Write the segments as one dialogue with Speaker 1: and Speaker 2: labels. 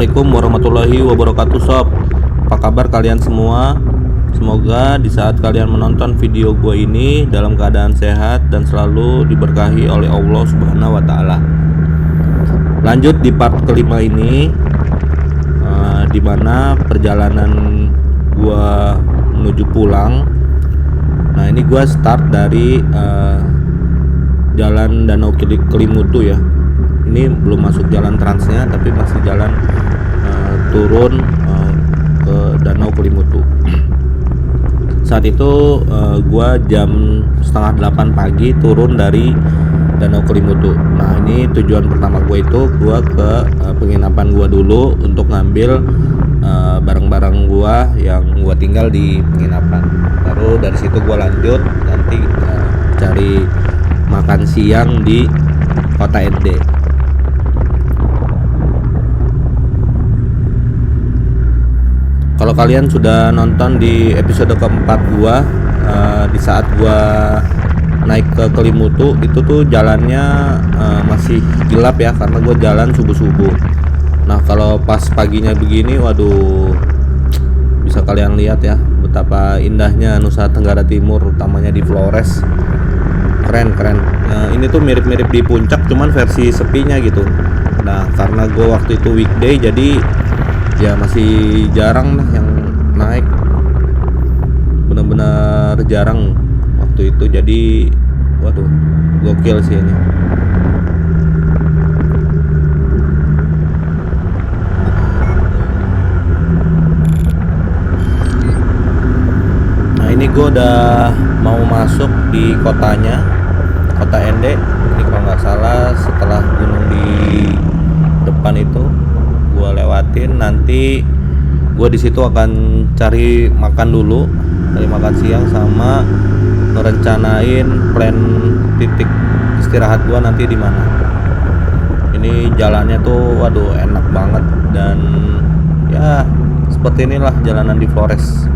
Speaker 1: Assalamualaikum warahmatullahi wabarakatuh sob. Apa kabar kalian semua? Semoga di saat kalian menonton video gue ini dalam keadaan sehat dan selalu diberkahi oleh Allah Subhanahu wa Ta'ala. Lanjut di part kelima ini, di mana perjalanan gue menuju pulang. Nah, ini gue start dari Jalan Danau Kelimutu ya. Ini belum masuk jalan transnya, tapi masih jalan turun ke Danau Kelimutu. Saat itu gua jam setengah 8 pagi turun dari Danau Kelimutu. Nah, ini tujuan pertama gue itu gua ke penginapan gua dulu untuk ngambil barang-barang gua yang gua tinggal di penginapan. Lalu dari situ gua lanjut nanti cari makan siang di Kota Ende. Kalau kalian sudah nonton di episode keempat gua, di saat gua naik ke Kelimutu itu tuh jalannya masih gelap ya, karena gua jalan subuh-subuh. Nah, kalau pas paginya begini, waduh, bisa kalian lihat ya betapa indahnya Nusa Tenggara Timur, utamanya di Flores. Keren. Ini tuh mirip-mirip di puncak, cuman versi sepinya gitu. Nah, karena gua waktu itu weekday, jadi ya masih jarang lah yang naik, benar-benar jarang waktu itu. Jadi waduh, gokil sih ini. Nah, ini gue udah mau masuk di kotanya, Kota Ende. Ini kalau nggak salah setelah gunung di depan itu gue lewatin. Nanti gue di situ akan cari makan dulu, cari makan siang, sama merencanain plan titik istirahat gue nanti di mana. Ini jalannya tuh waduh enak banget, dan ya seperti inilah jalanan di Flores.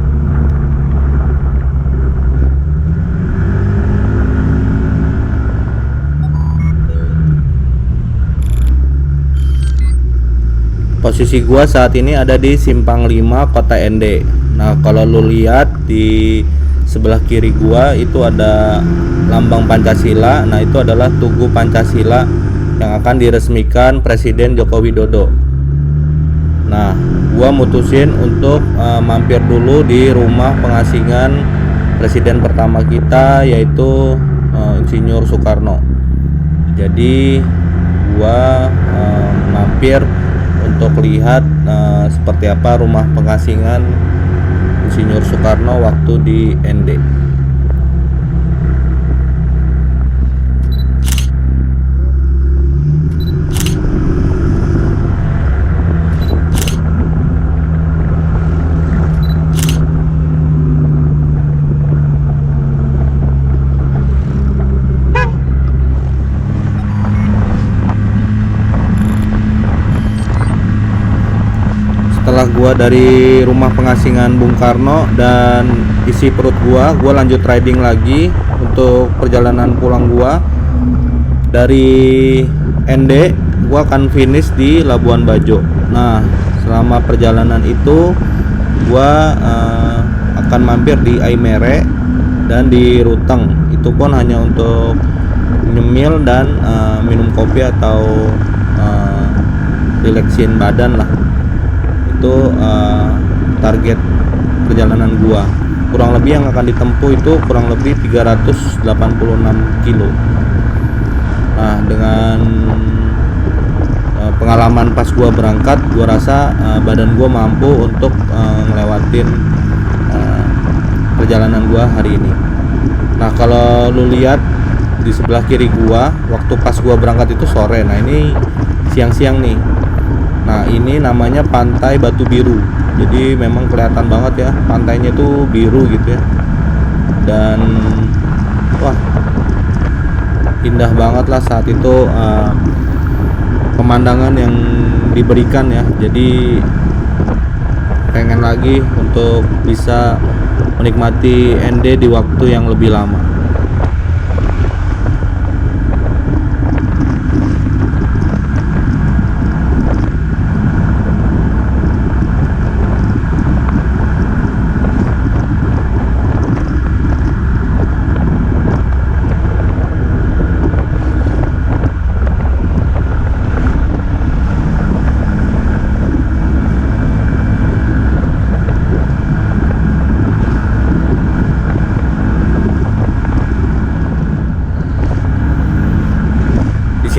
Speaker 1: Posisi gua saat ini ada di Simpang 5 Kota Ende. Nah, kalau lu lihat di sebelah kiri gua itu ada lambang Pancasila. Nah, itu adalah Tugu Pancasila yang akan diresmikan Presiden Joko Widodo. Nah, gua mutusin untuk mampir dulu di rumah pengasingan presiden pertama kita, yaitu Insinyur Soekarno. Jadi gua mampir untuk lihat seperti apa rumah pengasingan Insinyur Soekarno waktu di Ende. Setelah gua dari rumah pengasingan Bung Karno dan isi perut gua lanjut riding lagi untuk perjalanan pulang gua. Dari Ende gua akan finish di Labuan Bajo. Nah, selama perjalanan itu gua akan mampir di Aimere dan di Ruteng. Itu pun hanya untuk nyemil dan minum kopi atau relaksin badan lah. Itu target perjalanan gua. Kurang lebih yang akan ditempuh itu kurang lebih 386 kilo. Nah, dengan pengalaman pas gua berangkat, gua rasa badan gua mampu untuk ngelewatin perjalanan gua hari ini. Nah, kalau lu lihat di sebelah kiri gua, waktu pas gua berangkat itu sore. Nah, ini siang-siang nih. Nah, ini namanya Pantai Batu Biru. Jadi memang kelihatan banget ya, pantainya tuh biru gitu ya. Dan wah, indah banget lah saat itu pemandangan yang diberikan ya. Jadi pengen lagi untuk bisa menikmati Ende di waktu yang lebih lama.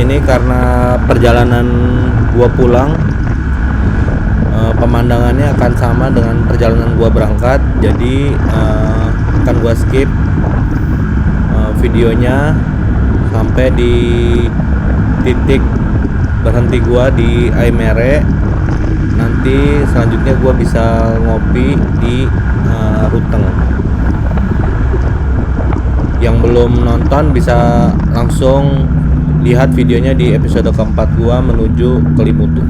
Speaker 1: ini karena perjalanan gua pulang, pemandangannya akan sama dengan perjalanan gua berangkat, jadi akan gua skip videonya sampai di titik berhenti gua di Aimere. Nanti selanjutnya gua bisa ngopi di Ruteng. Yang belum nonton bisa langsung lihat videonya di episode keempat gua menuju Kelimutu.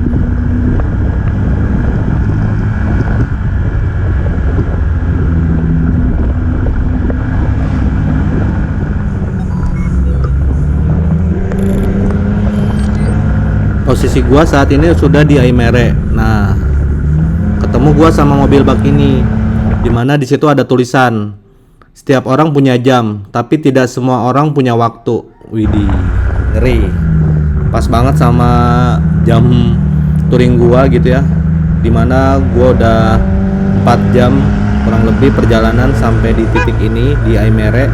Speaker 1: Posisi gua saat ini sudah di Aimere. Nah, ketemu gua sama mobil bak ini, dimana di situ ada tulisan, setiap orang punya jam, tapi tidak semua orang punya waktu. Widih, ngeri. Pas banget sama jam touring gua gitu ya, dimana gua udah 4 jam kurang lebih perjalanan sampai di titik ini di Aimere.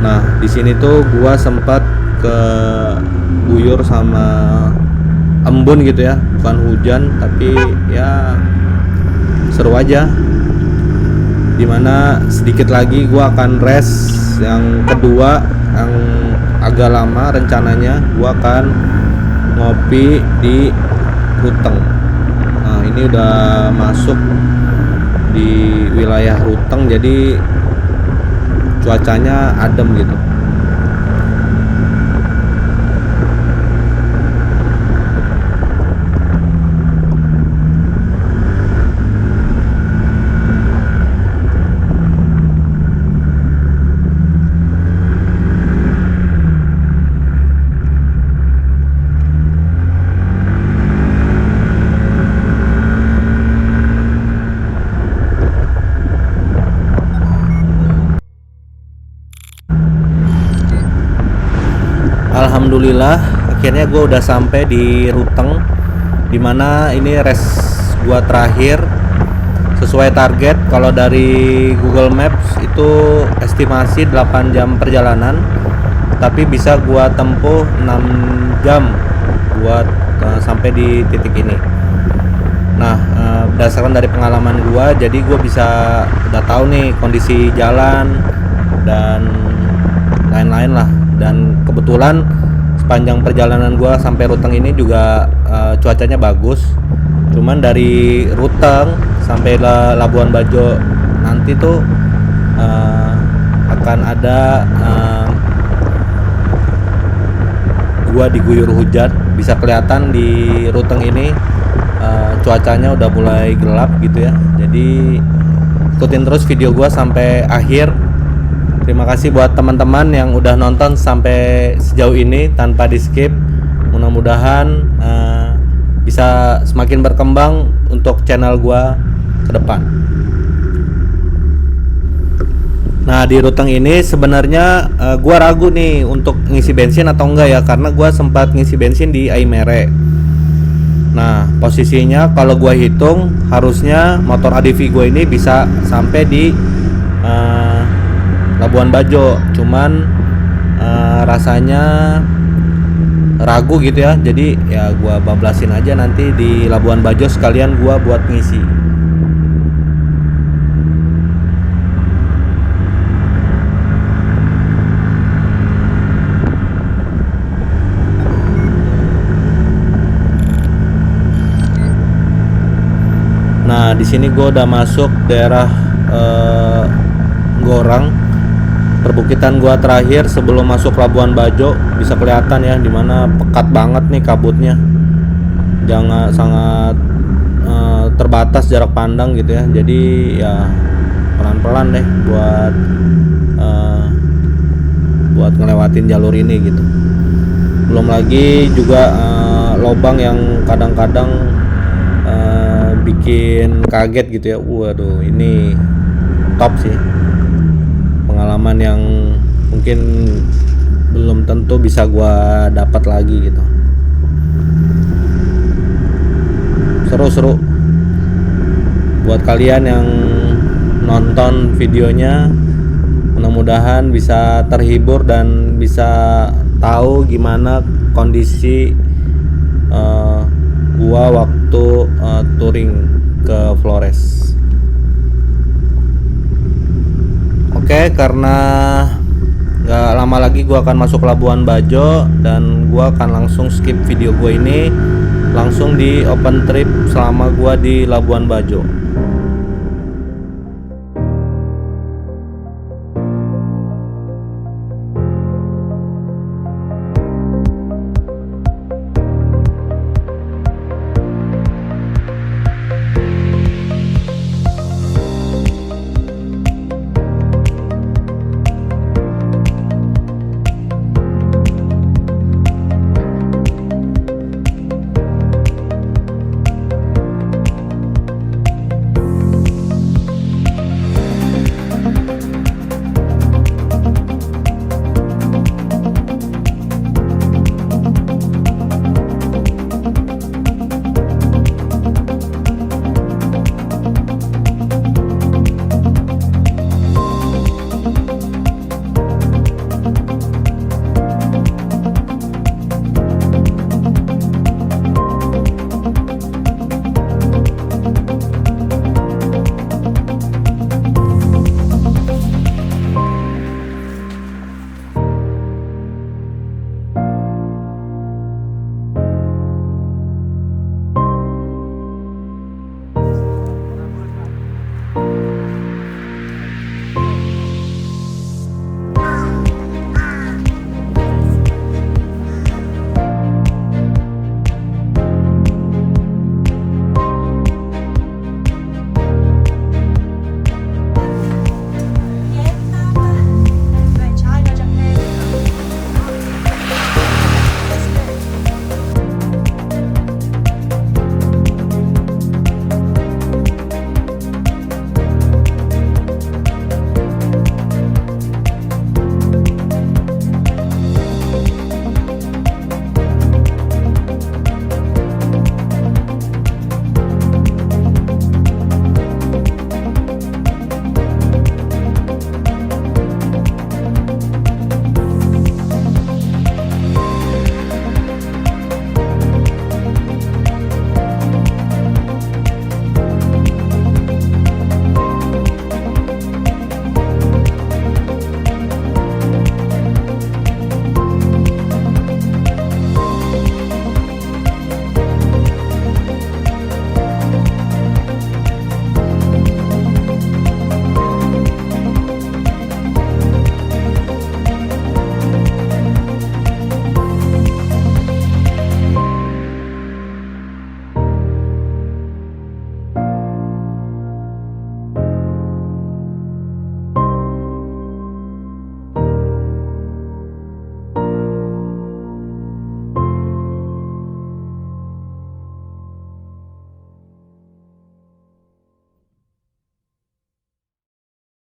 Speaker 1: Nah, di sini tuh gua sempat ke guyur sama embun gitu ya, bukan hujan tapi ya seru aja. Dimana sedikit lagi gua akan rest yang kedua yang agak lama, rencananya gua akan ngopi di Ruteng. Nah, ini udah masuk di wilayah Ruteng, jadi cuacanya adem gitu. Alhamdulillah akhirnya gue udah sampai di Ruteng, dimana ini rest gua terakhir sesuai target. Kalau dari Google Maps itu estimasi 8 jam perjalanan, tapi bisa gua tempuh 6 jam buat sampai di titik ini. Nah, berdasarkan dari pengalaman gua, jadi gua bisa udah tahu nih kondisi jalan dan lain-lain lah. Dan kebetulan sepanjang perjalanan gua sampai Ruteng ini juga cuacanya bagus. Cuman dari Ruteng sampai Labuan Bajo nanti tuh akan ada gua diguyur hujan. Bisa kelihatan di Ruteng ini cuacanya udah mulai gelap gitu ya. Jadi ikutin terus video gua sampai akhir. Terima kasih buat teman-teman yang udah nonton sampai sejauh ini tanpa di skip. Mudah-mudahan bisa semakin berkembang untuk channel gua ke depan. Nah, di Ruteng ini sebenarnya gua ragu nih untuk ngisi bensin atau enggak ya, karena gua sempat ngisi bensin di Aimere. Nah, posisinya kalau gua hitung harusnya motor ADV gua ini bisa sampai di Labuan Bajo, cuman rasanya ragu gitu ya. Jadi ya gua bablasin aja nanti di Labuan Bajo sekalian gua buat ngisi. Nah, di sini gua udah masuk daerah Gorang. Perbukitan gua terakhir sebelum masuk Labuan Bajo. Bisa kelihatan ya dimana pekat banget nih kabutnya. Jangan sangat terbatas jarak pandang gitu ya. Jadi ya pelan-pelan deh buat ngelewatin jalur ini gitu. Belum lagi juga lobang yang kadang-kadang bikin kaget gitu ya. Waduh, ini top sih. Pengalaman yang mungkin belum tentu bisa gua dapat lagi gitu. Seru-seru buat kalian yang nonton videonya, mudah-mudahan bisa terhibur dan bisa tahu gimana kondisi gua waktu touring ke Flores. Oke, karena nggak lama lagi gua akan masuk Labuan Bajo dan gua akan langsung skip video gua ini, langsung di open trip selama gua di Labuan Bajo.